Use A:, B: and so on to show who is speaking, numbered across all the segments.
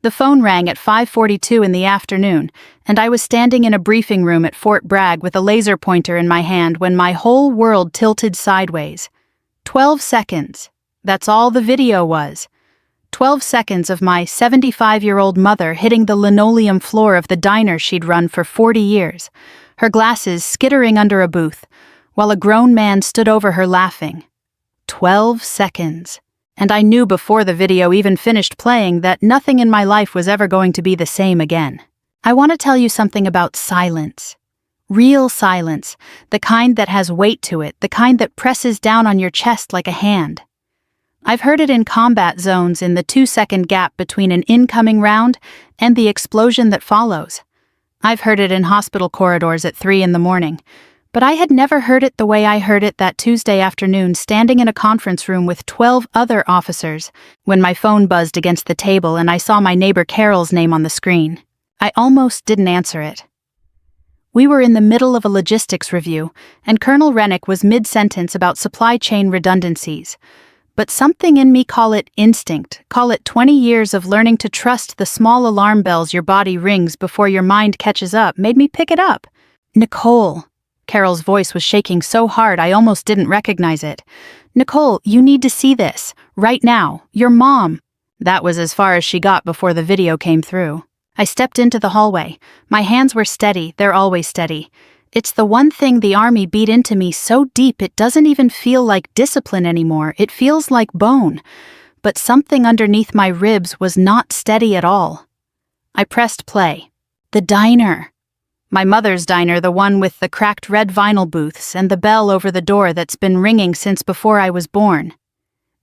A: The phone rang at 5:42 in the afternoon, and I was standing in a briefing room at Fort Bragg with a laser pointer in my hand when my whole world tilted sideways. 12 seconds. That's all the video was. 12 seconds of my 75-year-old mother hitting the linoleum floor of the diner she'd run for 40 years, her glasses skittering under a booth, while a grown man stood over her laughing. 12 seconds. And I knew before the video even finished playing that nothing in my life was ever going to be the same again. I want to tell you something about silence. Real silence, the kind that has weight to it, the kind that presses down on your chest like a hand. I've heard it in combat zones in the 2-second gap between an incoming round and the explosion that follows. I've heard it in hospital corridors at 3 in the morning. But I had never heard it the way I heard it that Tuesday afternoon standing in a conference room with 12 other officers when my phone buzzed against the table and I saw my neighbor Carol's name on the screen. I almost didn't answer it. We were in the middle of a logistics review, and Colonel Rennick was mid-sentence about supply chain redundancies. But something in me, call it instinct, call it 20 years of learning to trust the small alarm bells your body rings before your mind catches up, made me pick it up. Nicole. Carol's voice was shaking so hard I almost didn't recognize it. Nicole, you need to see this. Right now. Your mom. That was as far as she got before the video came through. I stepped into the hallway. My hands were steady. They're always steady. It's the one thing the Army beat into me so deep it doesn't even feel like discipline anymore. It feels like bone. But something underneath my ribs was not steady at all. I pressed play. The diner. My mother's diner, the one with the cracked red vinyl booths and the bell over the door that's been ringing since before I was born.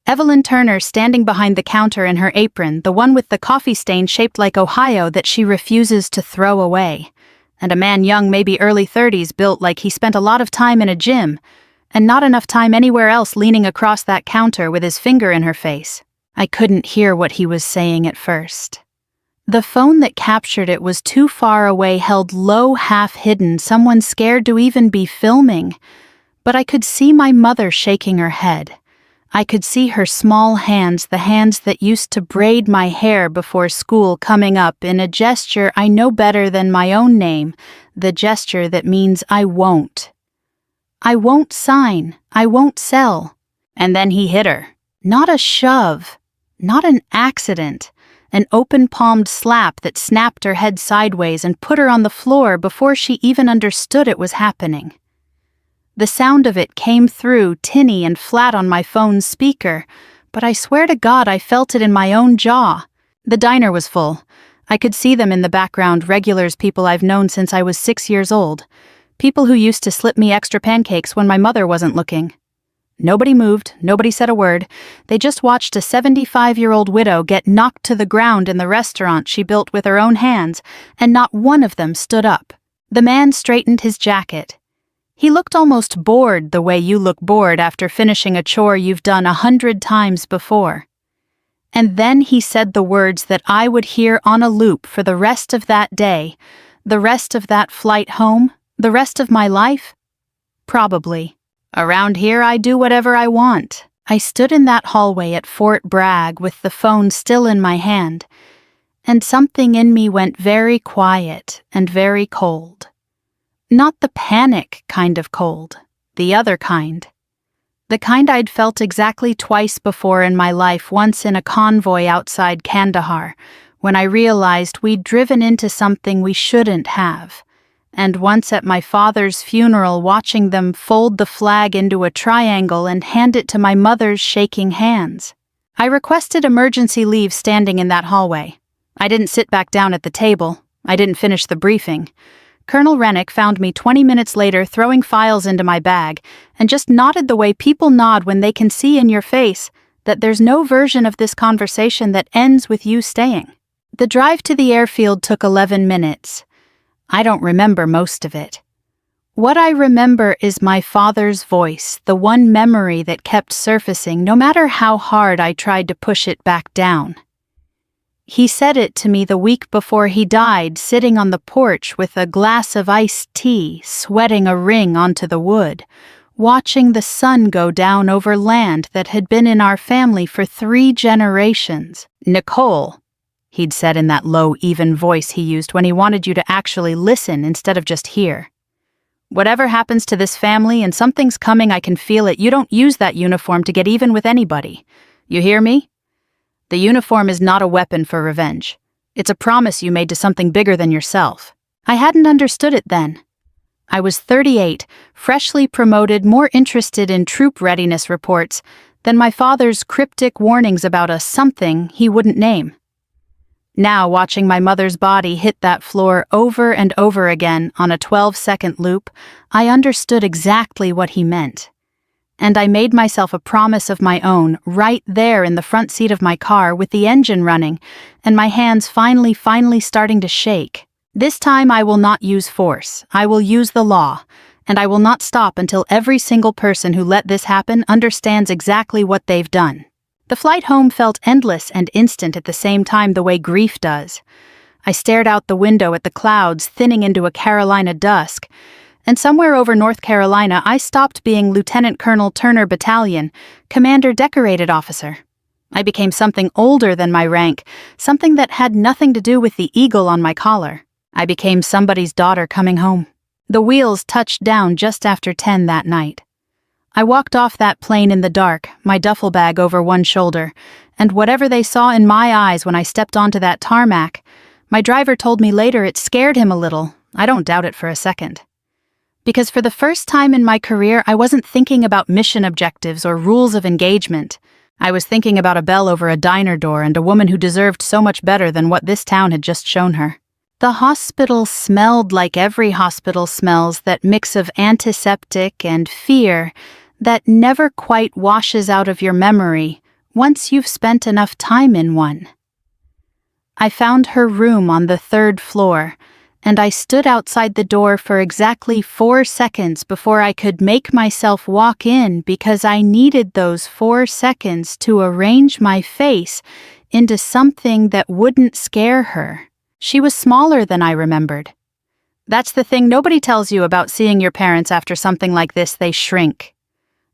A: Evelyn Turner standing behind the counter in her apron, the one with the coffee stain shaped like Ohio that she refuses to throw away. And a man young, maybe early 30s, built like he spent a lot of time in a gym, and not enough time anywhere else leaning across that counter with his finger in her face. I couldn't hear what he was saying at first. The phone that captured it was too far away, held low, half-hidden, someone scared to even be filming. But I could see my mother shaking her head. I could see her small hands, the hands that used to braid my hair before school, coming up in a gesture I know better than my own name, the gesture that means I won't. I won't sign, I won't sell. And then he hit her. Not a shove, not an accident. An open-palmed slap that snapped her head sideways and put her on the floor before she even understood it was happening. The sound of it came through, tinny and flat on my phone's speaker, but I swear to God I felt it in my own jaw. The diner was full. I could see them in the background, regulars, people I've known since I was 6 years old. People who used to slip me extra pancakes when my mother wasn't looking. Nobody moved, nobody said a word. They just watched a 75-year-old widow get knocked to the ground in the restaurant she built with her own hands, and not one of them stood up. The man straightened his jacket. He looked almost bored, the way you look bored after finishing a chore you've done 100 times before. And then he said the words that I would hear on a loop for the rest of that day, the rest of that flight home, the rest of my life? Probably. Around here I do whatever I want. I stood in that hallway at Fort Bragg with the phone still in my hand, and something in me went very quiet and very cold. Not the panic kind of cold, the other kind. The kind I'd felt exactly twice before in my life, once in a convoy outside Kandahar, when I realized we'd driven into something we shouldn't have, and once at my father's funeral watching them fold the flag into a triangle and hand it to my mother's shaking hands. I requested emergency leave standing in that hallway. I didn't sit back down at the table. I didn't finish the briefing. Colonel Rennick found me 20 minutes later throwing files into my bag and just nodded the way people nod when they can see in your face that there's no version of this conversation that ends with you staying. The drive to the airfield took 11 minutes. I don't remember most of it. What I remember is my father's voice, the one memory that kept surfacing no matter how hard I tried to push it back down. He said it to me the week before he died, sitting on the porch with a glass of iced tea, sweating a ring onto the wood, watching the sun go down over land that had been in our family for 3 generations. Nicole, he'd said in that low, even voice he used when he wanted you to actually listen instead of just hear. Whatever happens to this family and something's coming, I can feel it. You don't use that uniform to get even with anybody. You hear me? The uniform is not a weapon for revenge. It's a promise you made to something bigger than yourself. I hadn't understood it then. I was 38, freshly promoted, more interested in troop readiness reports than my father's cryptic warnings about a something he wouldn't name. Now, watching my mother's body hit that floor over and over again on a 12-second loop, I understood exactly what he meant. And I made myself a promise of my own right there in the front seat of my car with the engine running and my hands finally starting to shake. This time I will not use force. I will use the law, and I will not stop until every single person who let this happen understands exactly what they've done. The flight home felt endless and instant at the same time the way grief does. I stared out the window at the clouds thinning into a Carolina dusk, and somewhere over North Carolina I stopped being Lieutenant Colonel Turner Battalion, Commander Decorated Officer. I became something older than my rank, something that had nothing to do with the eagle on my collar. I became somebody's daughter coming home. The wheels touched down just after 10 that night. I walked off that plane in the dark, my duffel bag over one shoulder, and whatever they saw in my eyes when I stepped onto that tarmac, my driver told me later it scared him a little. I don't doubt it for a second. Because for the first time in my career, I wasn't thinking about mission objectives or rules of engagement. I was thinking about a bell over a diner door and a woman who deserved so much better than what this town had just shown her. The hospital smelled like every hospital smells, that mix of antiseptic and fear that never quite washes out of your memory once you've spent enough time in one. I found her room on the 3rd floor, and I stood outside the door for exactly 4 seconds before I could make myself walk in because I needed those 4 seconds to arrange my face into something that wouldn't scare her. She was smaller than I remembered. That's the thing nobody tells you about seeing your parents after something like this. They shrink.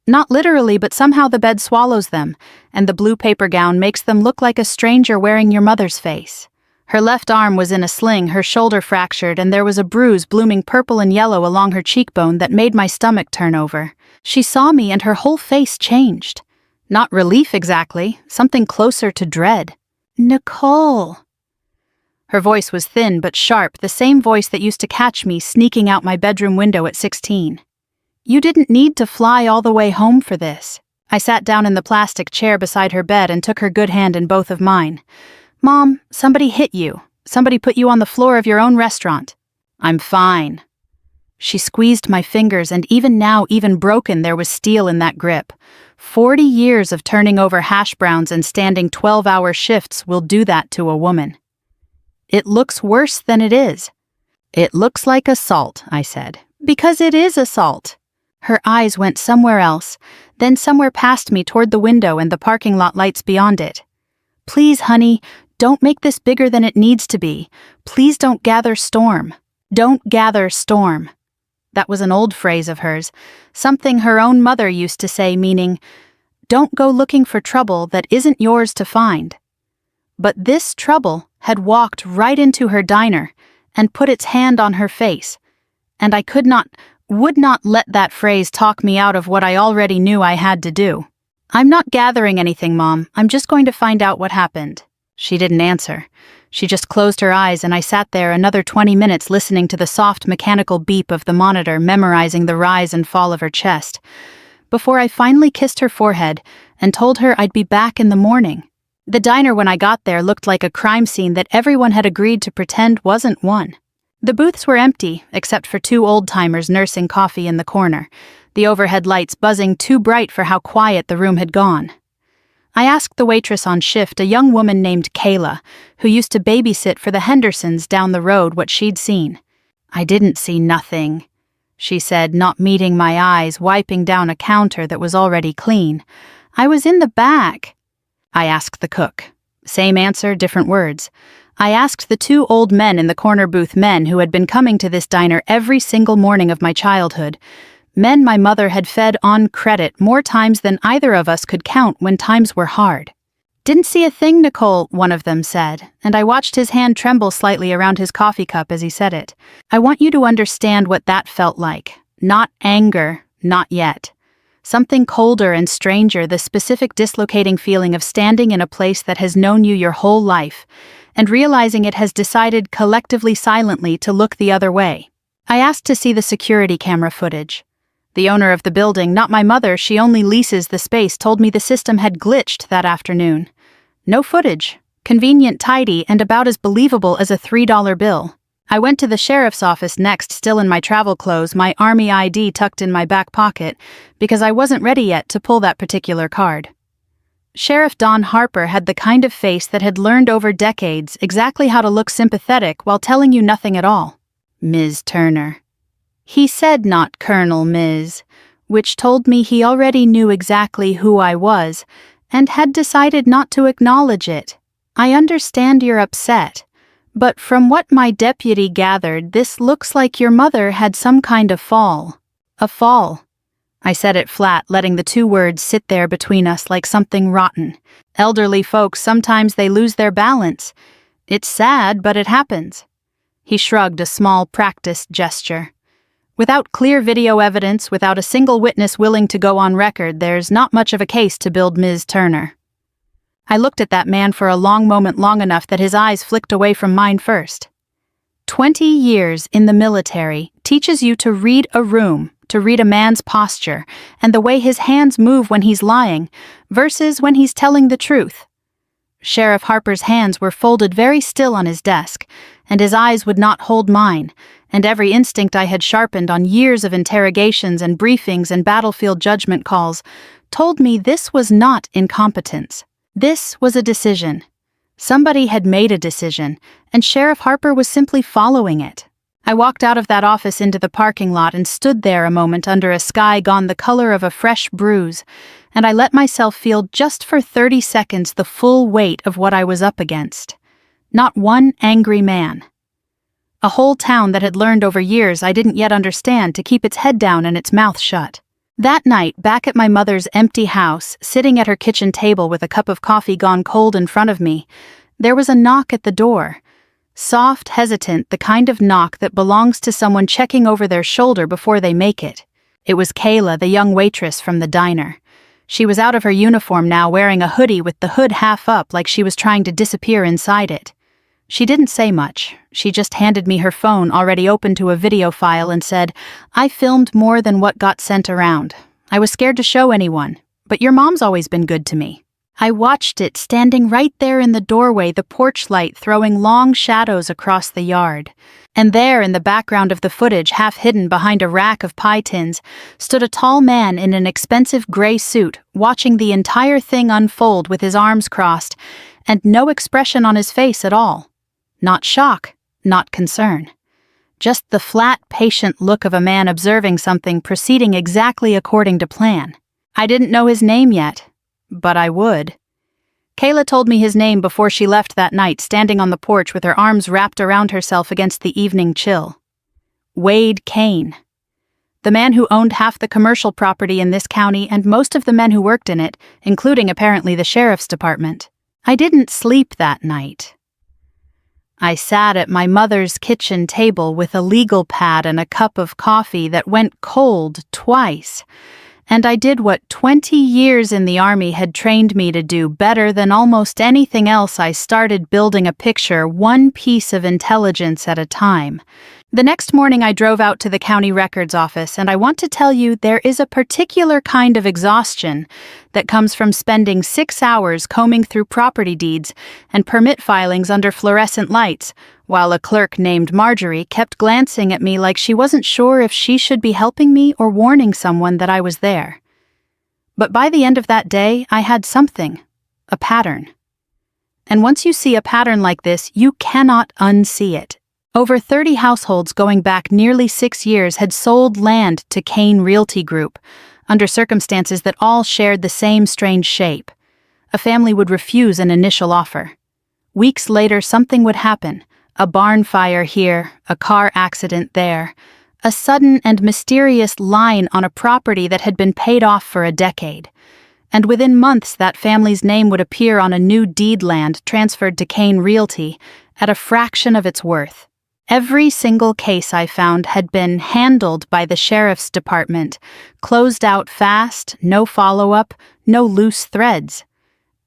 A: Not literally, but somehow the bed swallows them, and the blue paper gown makes them look like a stranger wearing your mother's face. Her left arm was in a sling, her shoulder fractured, and there was a bruise blooming purple and yellow along her cheekbone that made my stomach turn over. She saw me and her whole face changed. Not relief exactly, something closer to dread. "Nicole." Her voice was thin but sharp, the same voice that used to catch me sneaking out my bedroom window at 16. "You didn't need to fly all the way home for this." I sat down in the plastic chair beside her bed and took her good hand in both of mine. "Mom, somebody hit you. Somebody put you on the floor of your own restaurant." "I'm fine." She squeezed my fingers, and even now, even broken, there was steel in that grip. 40 years of turning over hash browns and standing 12-hour shifts will do that to a woman. "It looks worse than it is." "It looks like assault," I said. "Because it is assault." Her eyes went somewhere else, then somewhere past me toward the window and the parking lot lights beyond it. "Please, honey, don't make this bigger than it needs to be. Please don't gather storm. Don't gather storm." That was an old phrase of hers, something her own mother used to say, meaning, don't go looking for trouble that isn't yours to find. But this trouble had walked right into her diner and put its hand on her face, and I would not let that phrase talk me out of what I already knew I had to do. "I'm not gathering anything, Mom. I'm just going to find out what happened." She didn't answer. She just closed her eyes, and I sat there another 20 minutes listening to the soft mechanical beep of the monitor, memorizing the rise and fall of her chest, before I finally kissed her forehead and told her I'd be back in the morning. The diner when I got there looked like a crime scene that everyone had agreed to pretend wasn't one. The booths were empty, except for 2 old-timers nursing coffee in the corner, the overhead lights buzzing too bright for how quiet the room had gone. I asked the waitress on shift, a young woman named Kayla, who used to babysit for the Hendersons down the road, what she'd seen. "I didn't see nothing," she said, not meeting my eyes, wiping down a counter that was already clean. "I was in the back." I asked the cook. Same answer, different words. I asked the 2 old men in the corner booth, men who had been coming to this diner every single morning of my childhood, men my mother had fed on credit more times than either of us could count when times were hard. "Didn't see a thing, Nicole," one of them said, and I watched his hand tremble slightly around his coffee cup as he said it. I want you to understand what that felt like. Not anger, not yet. Something colder and stranger, the specific dislocating feeling of standing in a place that has known you your whole life, and realizing it has decided collectively silently to look the other way. I asked to see the security camera footage. The owner of the building, not my mother, she only leases the space, told me the system had glitched that afternoon. No footage. Convenient, tidy, and about as believable as a $3 bill. I went to the sheriff's office next, still in my travel clothes, my army ID tucked in my back pocket, because I wasn't ready yet to pull that particular card. Sheriff Don Harper had the kind of face that had learned over decades exactly how to look sympathetic while telling you nothing at all. "Ms. Turner." He said not Colonel Ms., which told me he already knew exactly who I was and had decided not to acknowledge it. "I understand you're upset, but from what my deputy gathered, this looks like your mother had some kind of fall." "A fall." I said it flat, letting the two words sit there between us like something rotten. Elderly folks, sometimes they lose their balance. It's sad, but it happens. He shrugged, a small, practiced gesture. Without clear video evidence, without a single witness willing to go on record, there's not much of a case to build Ms. Turner. I looked at that man for a long moment, long enough that his eyes flicked away from mine first. 20 years in the military teaches you to read a room, to read a man's posture, and the way his hands move when he's lying, versus when he's telling the truth. Sheriff Harper's hands were folded very still on his desk, and his eyes would not hold mine, and every instinct I had sharpened on years of interrogations and briefings and battlefield judgment calls told me this was not incompetence. This was a decision. Somebody had made a decision, and Sheriff Harper was simply following it. I walked out of that office into the parking lot and stood there a moment under a sky gone the color of a fresh bruise, and I let myself feel just for 30 seconds the full weight of what I was up against. Not one angry man. A whole town that had learned over years I didn't yet understand to keep its head down and its mouth shut. That night, back at my mother's empty house, sitting at her kitchen table with a cup of coffee gone cold in front of me, there was a knock at the door. Soft, hesitant, the kind of knock that belongs to someone checking over their shoulder before they make it. It was Kayla, the young waitress from the diner. She was out of her uniform now, wearing a hoodie with the hood half up like she was trying to disappear inside it. She didn't say much. She just handed me her phone already open to a video file and said, "I filmed more than what got sent around. I was scared to show anyone, but your mom's always been good to me." I watched it standing right there in the doorway, the porch light throwing long shadows across the yard. And there, in the background of the footage, half hidden behind a rack of pie tins, stood a tall man in an expensive gray suit, watching the entire thing unfold with his arms crossed, and no expression on his face at all. Not shock, not concern. Just the flat, patient look of a man observing something proceeding exactly according to plan. I didn't know his name yet, but I would. Kayla told me his name before she left that night, standing on the porch with her arms wrapped around herself against the evening chill. Wade Kane. The man who owned half the commercial property in this county and most of the men who worked in it, including apparently the sheriff's department. I didn't sleep that night. I sat at my mother's kitchen table with a legal pad and a cup of coffee that went cold twice, and I did what 20 years in the Army had trained me to do better than almost anything else. I started building a picture, one piece of intelligence at a time. The next morning I drove out to the county records office, and I want to tell you there is a particular kind of exhaustion that comes from spending 6 hours combing through property deeds and permit filings under fluorescent lights, while a clerk named Marjorie kept glancing at me like she wasn't sure if she should be helping me or warning someone that I was there. But by the end of that day, I had something, a pattern. And once you see a pattern like this, you cannot unsee it. Over 30 households going back nearly 6 years had sold land to Kane Realty Group, under circumstances that all shared the same strange shape. A family would refuse an initial offer. Weeks later, something would happen. A barn fire here, a car accident there, a sudden and mysterious line on a property that had been paid off for a decade. And within months that family's name would appear on a new deed land transferred to Kane Realty at a fraction of its worth. Every single case I found had been handled by the sheriff's department, closed out fast, no follow-up, no loose threads.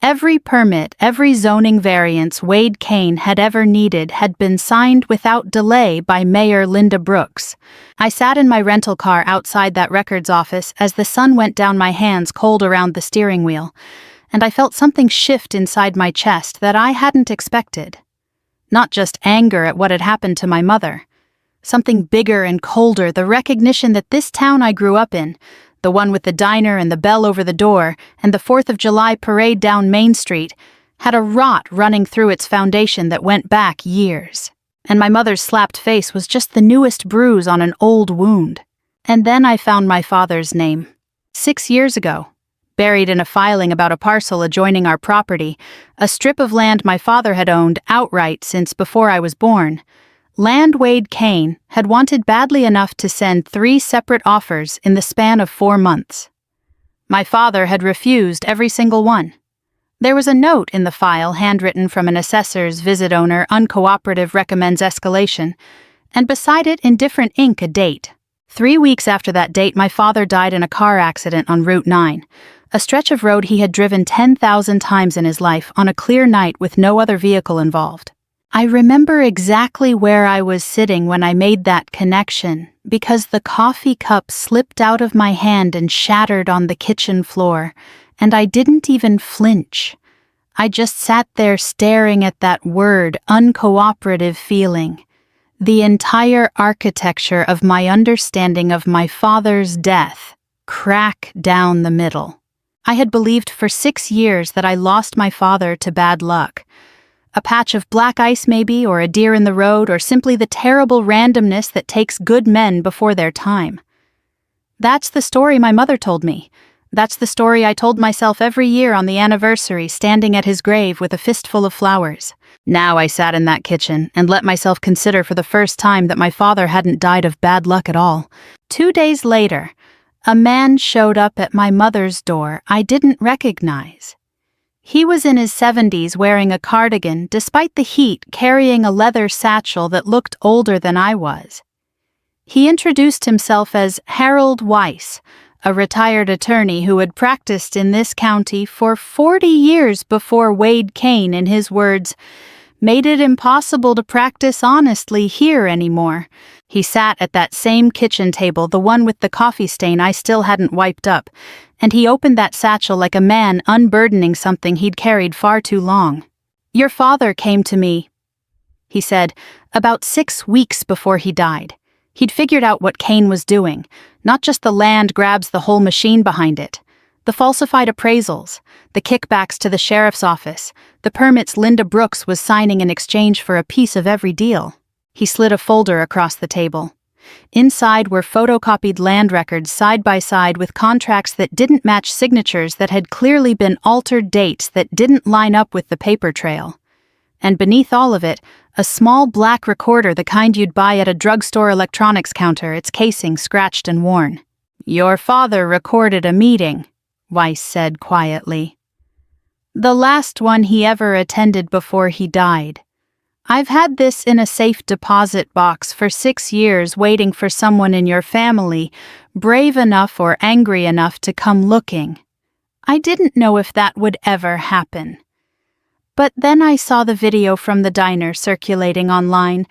A: Every permit, every zoning variance Wade Kane had ever needed had been signed without delay by Mayor Linda Brooks. I sat in my rental car outside that records office as the sun went down my hands cold around the steering wheel, and I felt something shift inside my chest that I hadn't expected. Not just anger at what had happened to my mother. Something bigger and colder, the recognition that this town I grew up in, the one with the diner and the bell over the door, and the 4th of July parade down Main Street, had a rot running through its foundation that went back years. And my mother's slapped face was just the newest bruise on an old wound. And then I found my father's name. 6 years ago, buried in a filing about a parcel adjoining our property, a strip of land my father had owned outright since before I was born. Land Wade Kane had wanted badly enough to send 3 separate offers in the span of 4 months. My father had refused every single one. There was a note in the file handwritten from an assessor's visit owner, uncooperative, recommends escalation, and beside it in different ink a date. 3 weeks after that date, my father died in a car accident on Route 9, a stretch of road he had driven 10,000 times in his life on a clear night with no other vehicle involved. I remember exactly where I was sitting when I made that connection, because the coffee cup slipped out of my hand and shattered on the kitchen floor, and I didn't even flinch. I just sat there staring at that word, uncooperative feeling. The entire architecture of my understanding of my father's death crack down the middle. I had believed for 6 years that I lost my father to bad luck. A patch of black ice maybe, or a deer in the road, or simply the terrible randomness that takes good men before their time. That's the story my mother told me. That's the story I told myself every year on the anniversary, standing at his grave with a fistful of flowers. Now I sat in that kitchen and let myself consider for the first time that my father hadn't died of bad luck at all. 2 days later, a man showed up at my mother's door I didn't recognize. He was in his 70s wearing a cardigan, despite the heat carrying a leather satchel that looked older than I was. He introduced himself as Harold Weiss, a retired attorney who had practiced in this county for 40 years before Wade Kane, in his words, made it impossible to practice honestly here anymore. He sat at that same kitchen table, the one with the coffee stain I still hadn't wiped up, and he opened that satchel like a man unburdening something he'd carried far too long. "Your father came to me," he said, "about 6 weeks before he died. He'd figured out what Kane was doing, not just the land grabs, the whole machine behind it. The falsified appraisals, the kickbacks to the sheriff's office, the permits Linda Brooks was signing in exchange for a piece of every deal." He slid a folder across the table. Inside were photocopied land records side by side with contracts that didn't match signatures that had clearly been altered dates that didn't line up with the paper trail. And beneath all of it, a small black recorder, the kind you'd buy at a drugstore electronics counter, its casing scratched and worn. "Your father recorded a meeting," Weiss said quietly. "The last one he ever attended before he died. I've had this in a safe deposit box for 6 years, waiting for someone in your family, brave enough or angry enough to come looking. I didn't know if that would ever happen. But then I saw the video from the diner circulating online,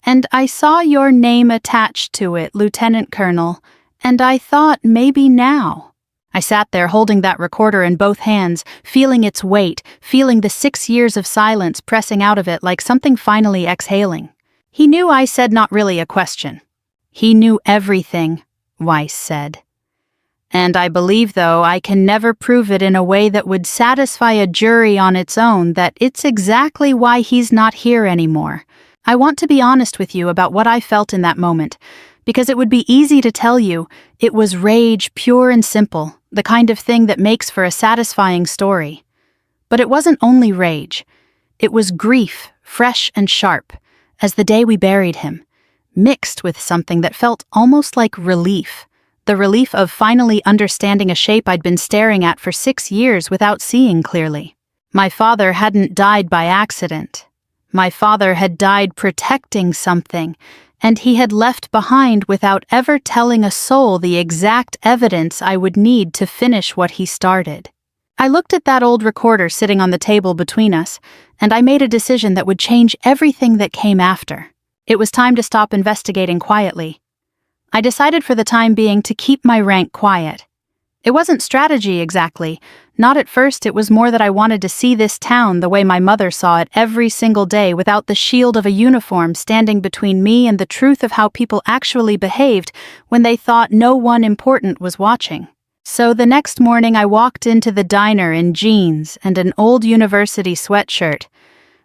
A: and I saw your name attached to it, Lieutenant Colonel, and I thought maybe now." I sat there holding that recorder in both hands, feeling its weight, feeling the 6 years of silence pressing out of it like something finally exhaling. He knew I said not really a question. "He knew everything," Weiss said. "And I believe, though, I can never prove it in a way that would satisfy a jury on its own, that it's exactly why he's not here anymore. I want to be honest with you about what I felt in that moment, because it would be easy to tell you it was rage, pure and simple, the kind of thing that makes for a satisfying story. But it wasn't only rage. It was grief, fresh and sharp, as the day we buried him, mixed with something that felt almost like relief, The relief of finally understanding a shape I'd been staring at for 6 years without seeing clearly. My father hadn't died by accident. My father had died protecting something, and he had left behind without ever telling a soul the exact evidence I would need to finish what he started. I looked at that old recorder sitting on the table between us, and I made a decision that would change everything that came after. It was time to stop investigating quietly. I decided for the time being to keep my rank quiet. It wasn't strategy exactly. Not at first. It was more that I wanted to see this town the way my mother saw it every single day, without the shield of a uniform standing between me and the truth of how people actually behaved when they thought no one important was watching. So the next morning I walked into the diner in jeans and an old university sweatshirt.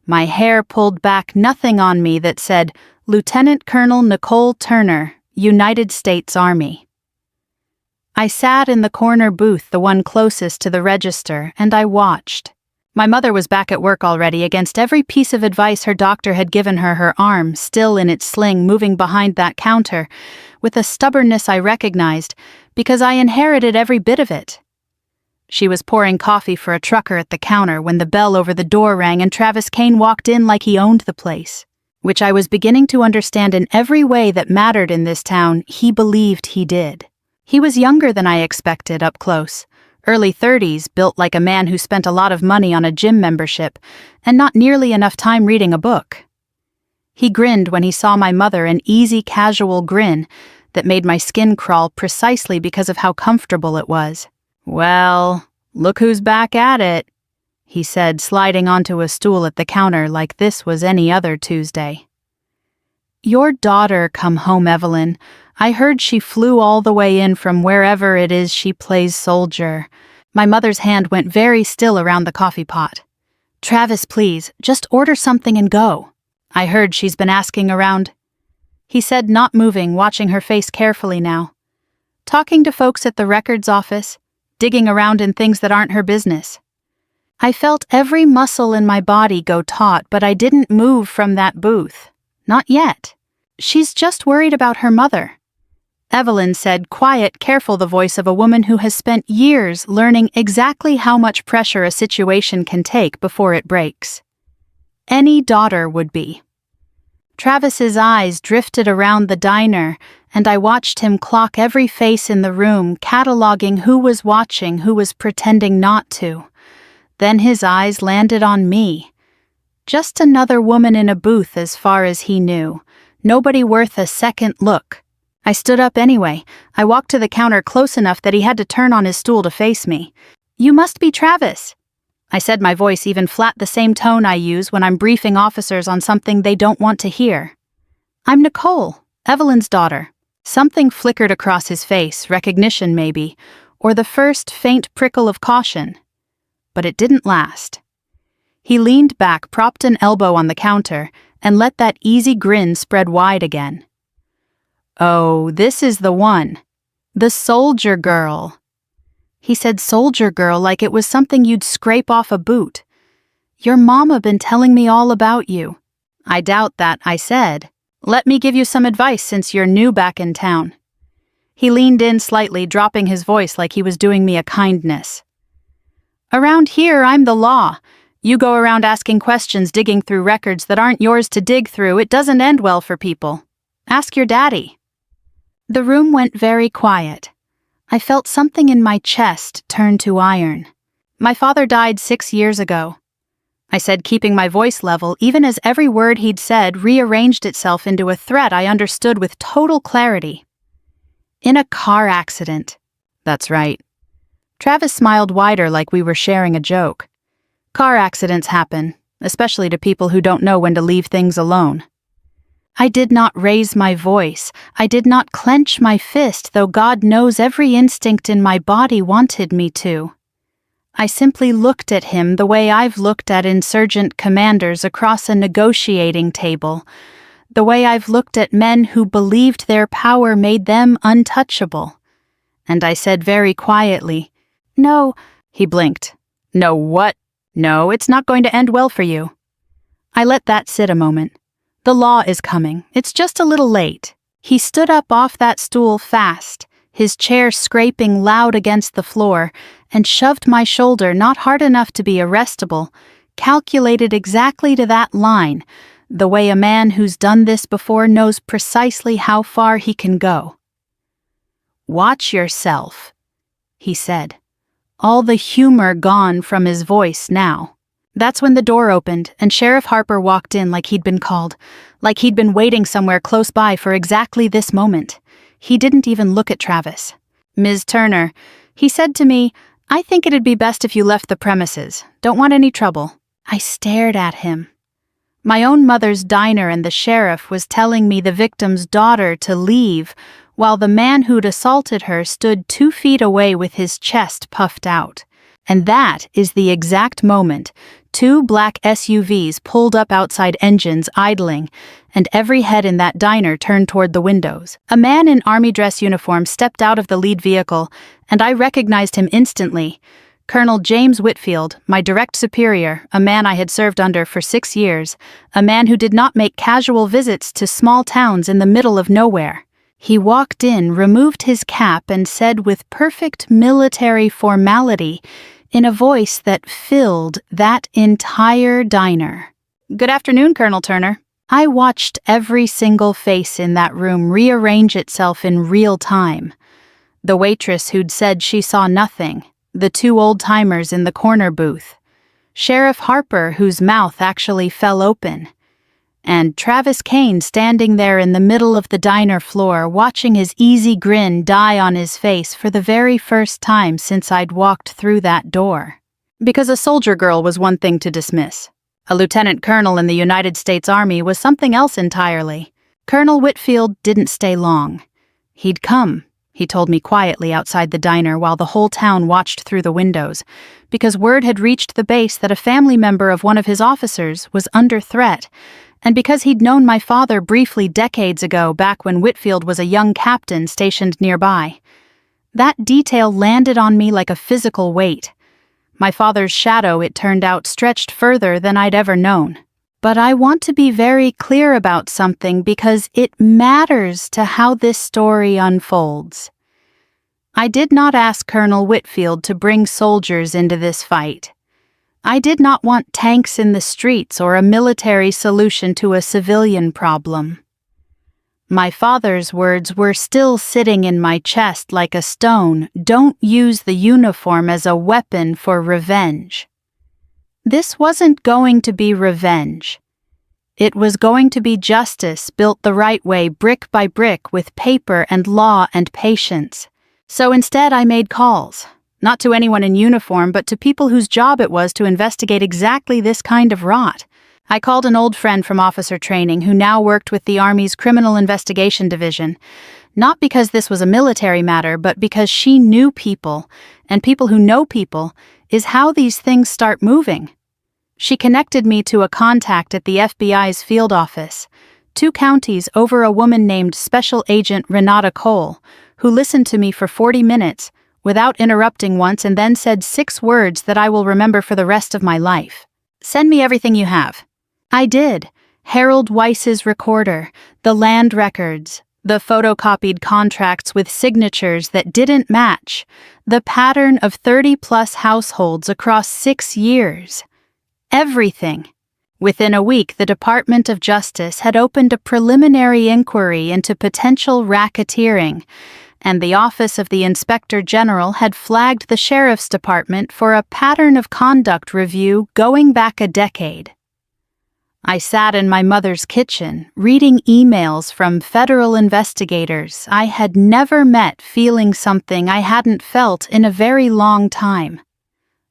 A: My hair pulled back, nothing on me that said, Lieutenant Colonel Nicole Turner, United States Army. I sat in the corner booth, the one closest to the register, and I watched. My mother was back at work already, against every piece of advice her doctor had given her, her arm still in its sling, moving behind that counter, with a stubbornness I recognized, because I inherited every bit of it. She was pouring coffee for a trucker at the counter when the bell over the door rang and Travis Kane walked in like he owned the place, which I was beginning to understand in every way that mattered in this town. He believed he did. He was younger than I expected up close, early 30s, built like a man who spent a lot of money on a gym membership and not nearly enough time reading a book. He grinned when he saw my mother, an easy, casual grin that made my skin crawl precisely because of how comfortable it was. "Well, look who's back at it," he said, sliding onto a stool at the counter like this was any other Tuesday. "Your daughter come home, Evelyn. I heard she flew all the way in from wherever it is she plays soldier." My mother's hand went very still around the coffee pot. "Travis, please, just order something and go. I heard she's been asking around," he said, not moving, watching her face carefully now. "Talking to folks at the records office, digging around in things that aren't her business." I felt every muscle in my body go taut, but I didn't move from that booth. Not yet. "She's just worried about her mother," Evelyn said, quiet, careful, the voice of a woman who has spent years learning exactly how much pressure a situation can take before it breaks. Any daughter would be. Travis's eyes drifted around the diner, and I watched him clock every face in the room, cataloging who was watching, who was pretending not to. Then his eyes landed on me. Just another woman in a booth as far as he knew. Nobody worth a second look. I stood up anyway. I walked to the counter close enough that he had to turn on his stool to face me. "You must be Travis," I said, my voice even flat, the same tone I use when I'm briefing officers on something they don't want to hear. "I'm Nicole, Evelyn's daughter." Something flickered across his face, recognition maybe, or the first faint prickle of caution. But it didn't last. He leaned back, propped an elbow on the counter, and let that easy grin spread wide again. "Oh, this is the one. The soldier girl." He said soldier girl like it was something you'd scrape off a boot. "Your mama been telling me all about you." "I doubt that," I said. "Let me give you some advice since you're new back in town." He leaned in slightly, dropping his voice like he was doing me a kindness. "Around here, I'm the law. You go around asking questions, digging through records that aren't yours to dig through. It doesn't end well for people. Ask your daddy." The room went very quiet. I felt something in my chest turn to iron. "My father died 6 years ago," I said, keeping my voice level, even as every word he'd said rearranged itself into a threat I understood with total clarity. "In a car accident." "That's right." Travis smiled wider like we were sharing a joke. "Car accidents happen, especially to people who don't know when to leave things alone." I did not raise my voice. I did not clench my fist, though God knows every instinct in my body wanted me to. I simply looked at him the way I've looked at insurgent commanders across a negotiating table, the way I've looked at men who believed their power made them untouchable. And I said very quietly, "No." He blinked. "No what?" "No, it's not going to end well for you." I let that sit a moment. "The law is coming. It's just a little late." He stood up off that stool fast, his chair scraping loud against the floor, and shoved my shoulder not hard enough to be arrestable, calculated exactly to that line, the way a man who's done this before knows precisely how far he can go. "Watch yourself," he said, all the humor gone from his voice now. That's when the door opened and Sheriff Harper walked in like he'd been called, like he'd been waiting somewhere close by for exactly this moment. He didn't even look at Travis. "Ms. Turner," he said to me, "I think it'd be best if you left the premises. Don't want any trouble." I stared at him. My own mother's diner and the sheriff was telling me the victim's daughter to leave, while the man who'd assaulted her stood 2 feet away with his chest puffed out. And that is the exact moment 2 black SUVs pulled up outside engines idling, and every head in that diner turned toward the windows. A man in army dress uniform stepped out of the lead vehicle, and I recognized him instantly. Colonel James Whitfield, my direct superior, a man I had served under for 6 years, a man who did not make casual visits to small towns in the middle of nowhere. He walked in, removed his cap, and said with perfect military formality, in a voice that filled that entire diner, "Good afternoon, Colonel Turner." I watched every single face in that room rearrange itself in real time. The waitress who'd said she saw nothing, the 2 old-timers in the corner booth, Sheriff Harper, whose mouth actually fell open, and Travis Kane standing there in the middle of the diner floor, watching his easy grin die on his face for the very first time since I'd walked through that door. Because a soldier girl was one thing to dismiss. A lieutenant colonel in the United States Army was something else entirely. Colonel Whitfield didn't stay long. He'd come, he told me quietly outside the diner while the whole town watched through the windows, because word had reached the base that a family member of one of his officers was under threat, and because he'd known my father briefly decades ago back when Whitfield was a young captain stationed nearby. That detail landed on me like a physical weight. My father's shadow, it turned out, stretched further than I'd ever known. But I want to be very clear about something because it matters to how this story unfolds. I did not ask Colonel Whitfield to bring soldiers into this fight. I did not want tanks in the streets or a military solution to a civilian problem. My father's words were still sitting in my chest like a stone. Don't use the uniform as a weapon for revenge. This wasn't going to be revenge. It was going to be justice built the right way, brick by brick, with paper and law and patience. So instead I made calls. Not to anyone in uniform, but to people whose job it was to investigate exactly this kind of rot. I called an old friend from officer training who now worked with the Army's Criminal Investigation Division, not because this was a military matter, but because she knew people, and people who know people is how these things start moving. She connected me to a contact at the FBI's field office, 2 counties over a woman named Special Agent Renata Cole, who listened to me for 40 minutes, without interrupting once, and then said 6 words that I will remember for the rest of my life. "Send me everything you have." I did. Harold Weiss's recorder, the land records, the photocopied contracts with signatures that didn't match, the pattern of 30-plus households across 6 years. Everything. Within a week, the Department of Justice had opened a preliminary inquiry into potential racketeering, and the Office of the Inspector General had flagged the Sheriff's Department for a pattern of conduct review going back a decade. I sat in my mother's kitchen, reading emails from federal investigators I had never met, feeling something I hadn't felt in a very long time.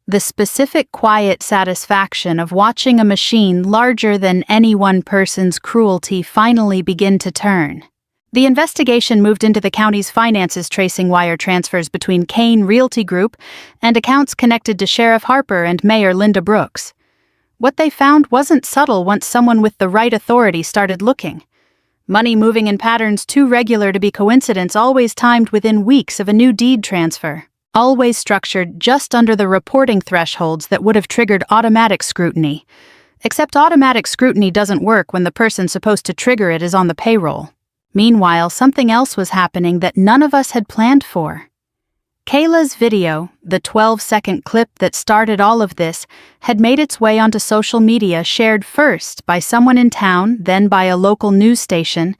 A: The specific quiet satisfaction of watching a machine larger than any one person's cruelty finally begin to turn. The investigation moved into the county's finances, tracing wire transfers between Kane Realty Group and accounts connected to Sheriff Harper and Mayor Linda Brooks. What they found wasn't subtle once someone with the right authority started looking. Money moving in patterns too regular to be coincidence, always timed within weeks of a new deed transfer. Always structured just under the reporting thresholds that would have triggered automatic scrutiny. Except automatic scrutiny doesn't work when the person supposed to trigger it is on the payroll. Meanwhile, something else was happening that none of us had planned for. Kayla's video, the 12-second clip that started all of this, had made its way onto social media, shared first by someone in town, then by a local news station,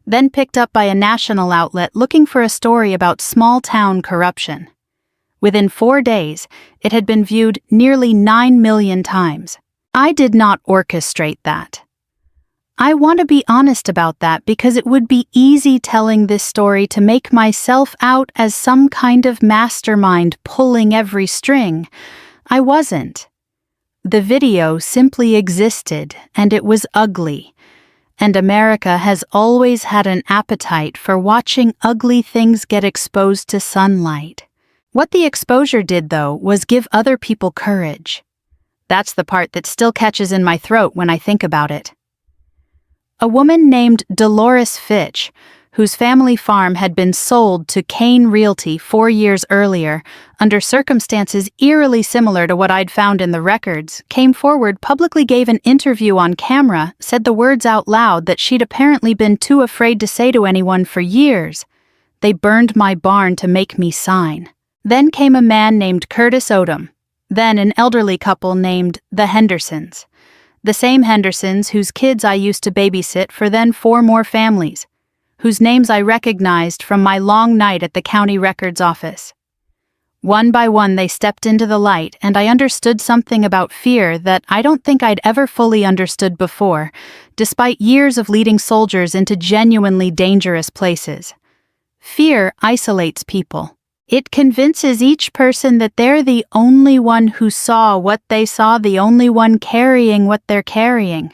A: then picked up by a national outlet looking for a story about small-town corruption. Within 4 days, it had been viewed nearly 9 million times. I did not orchestrate that. I want to be honest about that because it would be easy telling this story to make myself out as some kind of mastermind pulling every string. I wasn't. The video simply existed, and it was ugly. And America has always had an appetite for watching ugly things get exposed to sunlight. What the exposure did, though, was give other people courage. That's the part that still catches in my throat when I think about it. A woman named Dolores Fitch, whose family farm had been sold to Kane Realty 4 years earlier, under circumstances eerily similar to what I'd found in the records, came forward, publicly gave an interview on camera, said the words out loud that she'd apparently been too afraid to say to anyone for years. They burned my barn to make me sign. Then came a man named Curtis Odom, then an elderly couple named the Hendersons. The same Hendersons whose kids I used to babysit for then 4 more families, whose names I recognized from my long night at the county records office. One by one they stepped into the light, and I understood something about fear that I don't think I'd ever fully understood before, despite years of leading soldiers into genuinely dangerous places. Fear isolates people. It convinces each person that they're the only one who saw what they saw, the only one carrying what they're carrying.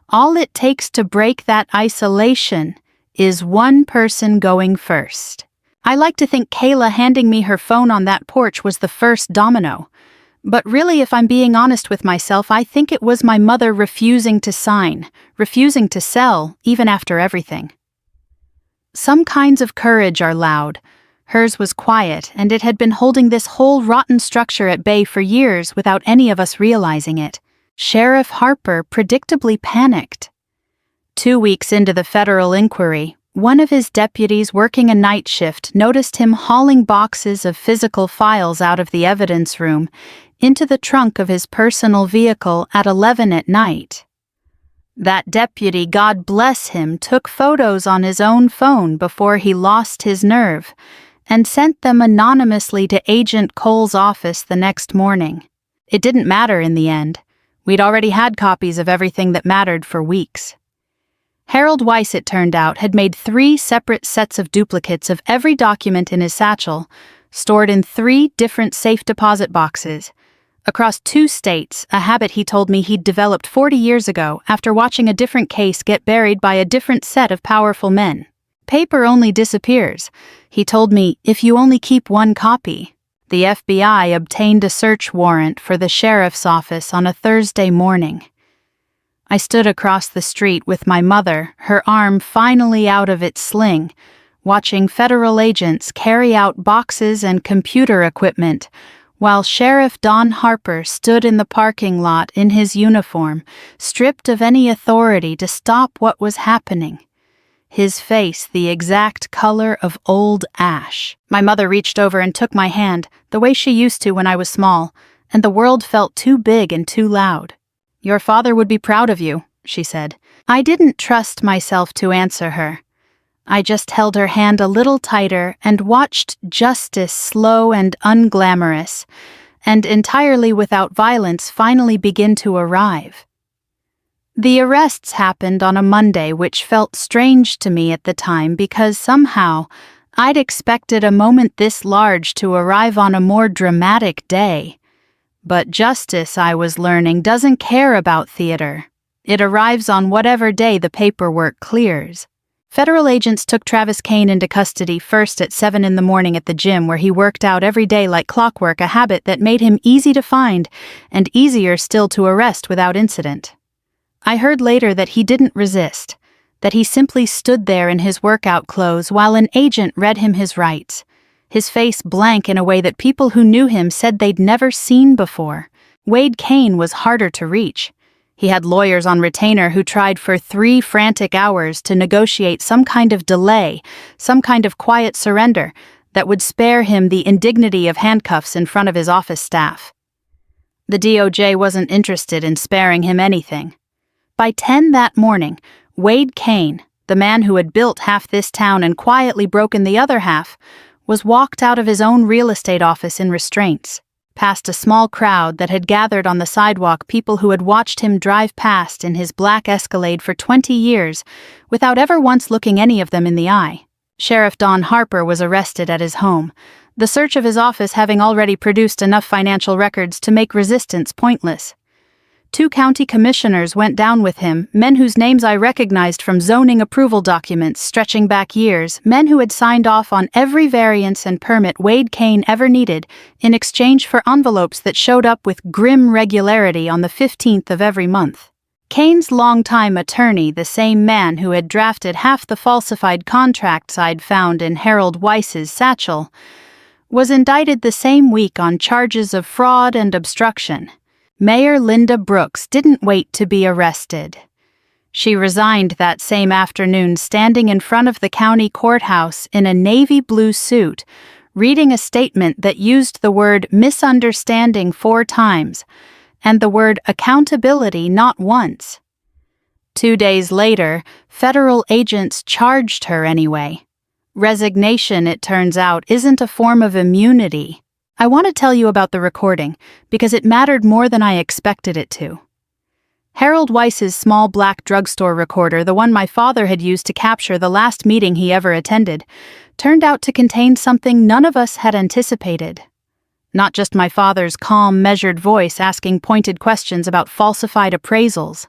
A: All it takes to break that isolation is one person going first. I like to think Kayla handing me her phone on that porch was the first domino. But really, if I'm being honest with myself, I think it was my mother refusing to sign, refusing to sell, even after everything. Some kinds of courage are loud. Hers was quiet, and it had been holding this whole rotten structure at bay for years without any of us realizing it. Sheriff Harper predictably panicked. 2 weeks into the federal inquiry, one of his deputies working a night shift noticed him hauling boxes of physical files out of the evidence room into the trunk of his personal vehicle at 11 at night. That deputy, God bless him, took photos on his own phone before he lost his nerve, and sent them anonymously to Agent Cole's office the next morning. It didn't matter in the end. We'd already had copies of everything that mattered for weeks. Harold Weiss, it turned out, had made 3 separate sets of duplicates of every document in his satchel, stored in 3 different safe deposit boxes, across 2 states, a habit he told me he'd developed 40 years ago after watching a different case get buried by a different set of powerful men. Paper only disappears. He told me, if you only keep 1 copy. The FBI obtained a search warrant for the sheriff's office on a Thursday morning. I stood across the street with my mother, her arm finally out of its sling, watching federal agents carry out boxes and computer equipment, while Sheriff Don Harper stood in the parking lot in his uniform, stripped of any authority to stop what was happening. His face the exact color of old ash. My mother reached over and took my hand, the way she used to when I was small, and the world felt too big and too loud. "Your father would be proud of you," she said. I didn't trust myself to answer her. I just held her hand a little tighter and watched justice, slow and unglamorous, and entirely without violence, finally begin to arrive. The arrests happened on a Monday, which felt strange to me at the time because somehow I'd expected a moment this large to arrive on a more dramatic day. But justice, I was learning, doesn't care about theater. It arrives on whatever day the paperwork clears. Federal agents took Travis Kane into custody first at 7 in the morning at the gym, where he worked out every day like clockwork, a habit that made him easy to find and easier still to arrest without incident. I heard later that he didn't resist, that he simply stood there in his workout clothes while an agent read him his rights, his face blank in a way that people who knew him said they'd never seen before. Wade Kane was harder to reach. He had lawyers on retainer who tried for 3 frantic hours to negotiate some kind of delay, some kind of quiet surrender that would spare him the indignity of handcuffs in front of his office staff. The DOJ wasn't interested in sparing him anything. By 10 that morning, Wade Kane, the man who had built half this town and quietly broken the other half, was walked out of his own real estate office in restraints, past a small crowd that had gathered on the sidewalk, people who had watched him drive past in his black Escalade for 20 years without ever once looking any of them in the eye. Sheriff Don Harper was arrested at his home, the search of his office having already produced enough financial records to make resistance pointless. 2 county commissioners went down with him, men whose names I recognized from zoning approval documents stretching back years, men who had signed off on every variance and permit Wade Kane ever needed in exchange for envelopes that showed up with grim regularity on the 15th of every month. Kane's longtime attorney, the same man who had drafted half the falsified contracts I'd found in Harold Weiss's satchel, was indicted the same week on charges of fraud and obstruction. Mayor Linda Brooks didn't wait to be arrested. She resigned that same afternoon, standing in front of the county courthouse in a navy blue suit, reading a statement that used the word misunderstanding 4 times, and the word accountability not once. 2 days later, federal agents charged her anyway. Resignation, it turns out, isn't a form of immunity. I want to tell you about the recording, because it mattered more than I expected it to. Harold Weiss's small black drugstore recorder, the one my father had used to capture the last meeting he ever attended, turned out to contain something none of us had anticipated. Not just my father's calm, measured voice asking pointed questions about falsified appraisals.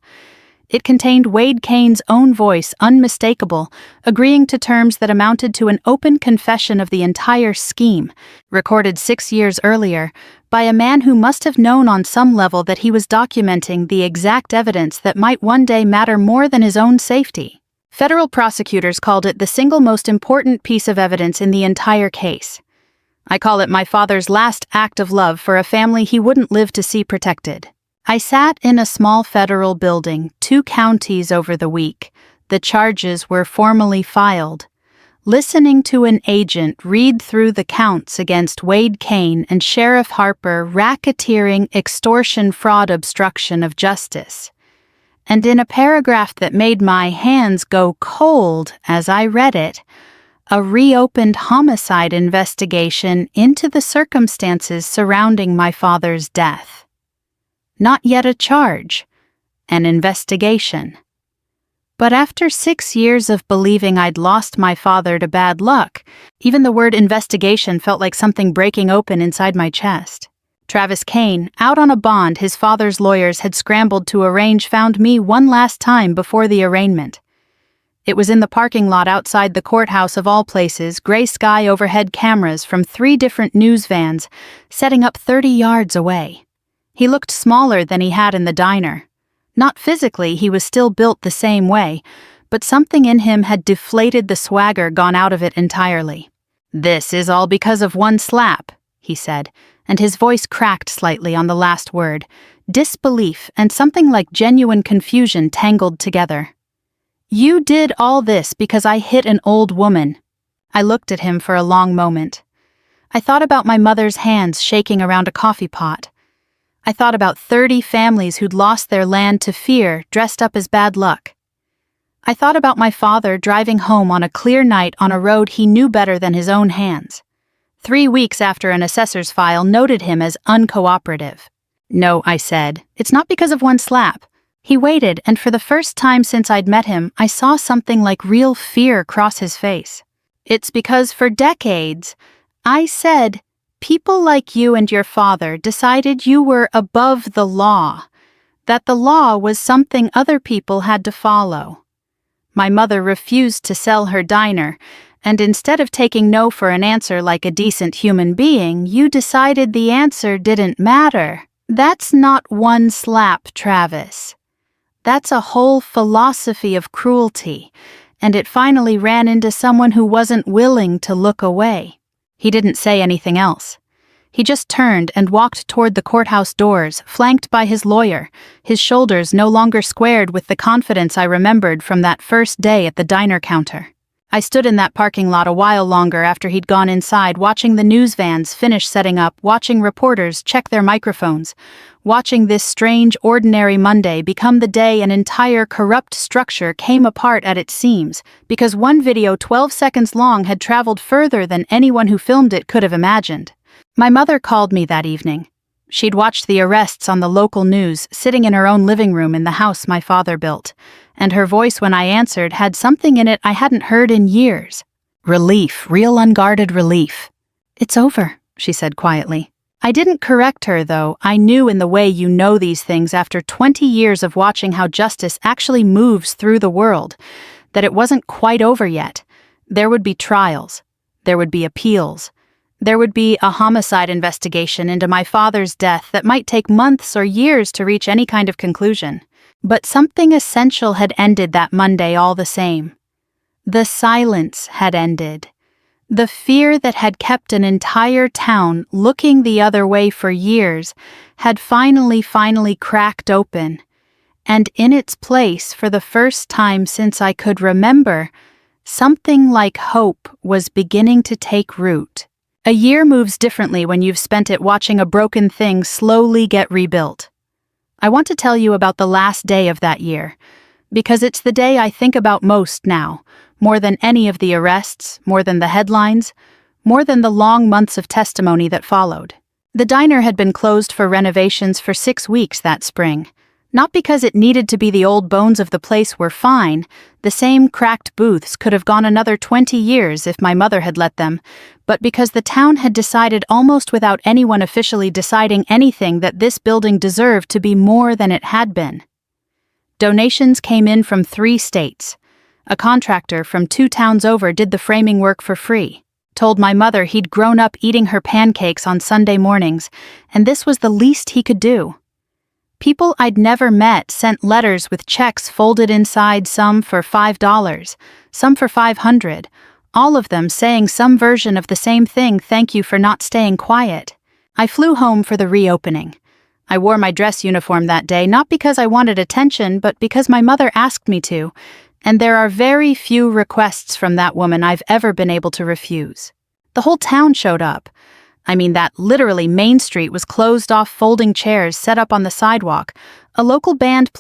A: It contained Wade Kane's own voice, unmistakable, agreeing to terms that amounted to an open confession of the entire scheme, recorded 6 years earlier, by a man who must have known on some level that he was documenting the exact evidence that might one day matter more than his own safety. Federal prosecutors called it the single most important piece of evidence in the entire case. I call it my father's last act of love for a family he wouldn't live to see protected. I sat in a small federal building, 2 counties over the week. The charges were formally filed, listening to an agent read through the counts against Wade Kane and Sheriff Harper: racketeering, extortion, fraud, obstruction of justice. And in a paragraph that made my hands go cold as I read it, a reopened homicide investigation into the circumstances surrounding my father's death. Not yet a charge, an investigation. But after 6 years of believing I'd lost my father to bad luck, even the word investigation felt like something breaking open inside my chest. Travis Kane, out on a bond his father's lawyers had scrambled to arrange, found me one last time before the arraignment. It was in the parking lot outside the courthouse of all places, gray sky overhead cameras from 3 different news vans setting up 30 yards away. He looked smaller than he had in the diner. Not physically, he was still built the same way, but something in him had deflated the swagger, gone out of it entirely. "This is all because of one slap," he said, and his voice cracked slightly on the last word, disbelief and something like genuine confusion tangled together. "You did all this because I hit an old woman." I looked at him for a long moment. I thought about my mother's hands shaking around a coffee pot. I thought about 30 families who'd lost their land to fear, dressed up as bad luck. I thought about my father driving home on a clear night on a road he knew better than his own hands. 3 weeks after an assessor's file noted him as uncooperative. "No," I said, "it's not because of one slap." He waited, and for the first time since I'd met him, I saw something like real fear cross his face. "It's because for decades, I said, people like you and your father decided you were above the law, that the law was something other people had to follow. My mother refused to sell her diner, and instead of taking no for an answer like a decent human being, you decided the answer didn't matter. That's not one slap, Travis. That's a whole philosophy of cruelty, and it finally ran into someone who wasn't willing to look away." He didn't say anything else. He just turned and walked toward the courthouse doors, flanked by his lawyer, his shoulders no longer squared with the confidence I remembered from that first day at the diner counter. I stood in that parking lot a while longer after he'd gone inside, watching the news vans finish setting up, watching reporters check their microphones, watching this strange, ordinary Monday become the day an entire corrupt structure came apart at its seams, because one video 12 seconds long had traveled further than anyone who filmed it could have imagined. My mother called me that evening. She'd watched the arrests on the local news, sitting in her own living room in the house my father built, and her voice when I answered had something in it I hadn't heard in years. Relief, real unguarded relief. "It's over," she said quietly. I didn't correct her, though. I knew in the way you know these things after 20 years of watching how justice actually moves through the world, that it wasn't quite over yet. There would be trials. There would be appeals. There would be a homicide investigation into my father's death that might take months or years to reach any kind of conclusion. But something essential had ended that Monday all the same. The silence had ended. The fear that had kept an entire town looking the other way for years had finally cracked open. And in its place, for the first time since I could remember, something like hope was beginning to take root. A year moves differently when you've spent it watching a broken thing slowly get rebuilt. I want to tell you about the last day of that year, because it's the day I think about most now, more than any of the arrests, more than the headlines, more than the long months of testimony that followed. The diner had been closed for renovations for 6 weeks that spring. Not because it needed to be. The old bones of the place were fine. The same cracked booths could have gone another 20 years if my mother had let them, but because the town had decided almost without anyone officially deciding anything that this building deserved to be more than it had been. Donations came in from 3 states. A contractor from 2 towns over did the framing work for free. Told my mother he'd grown up eating her pancakes on Sunday mornings, and this was the least he could do. People I'd never met sent letters with checks folded inside, some for $5, some for $500, all of them saying some version of the same thing: "Thank you for not staying quiet." I flew home for the reopening. I wore my dress uniform that day, not because I wanted attention, but because my mother asked me to, and there are very few requests from that woman I've ever been able to refuse. The whole town showed up. I mean, that literally Main Street was closed off, folding chairs set up on the sidewalk. A local band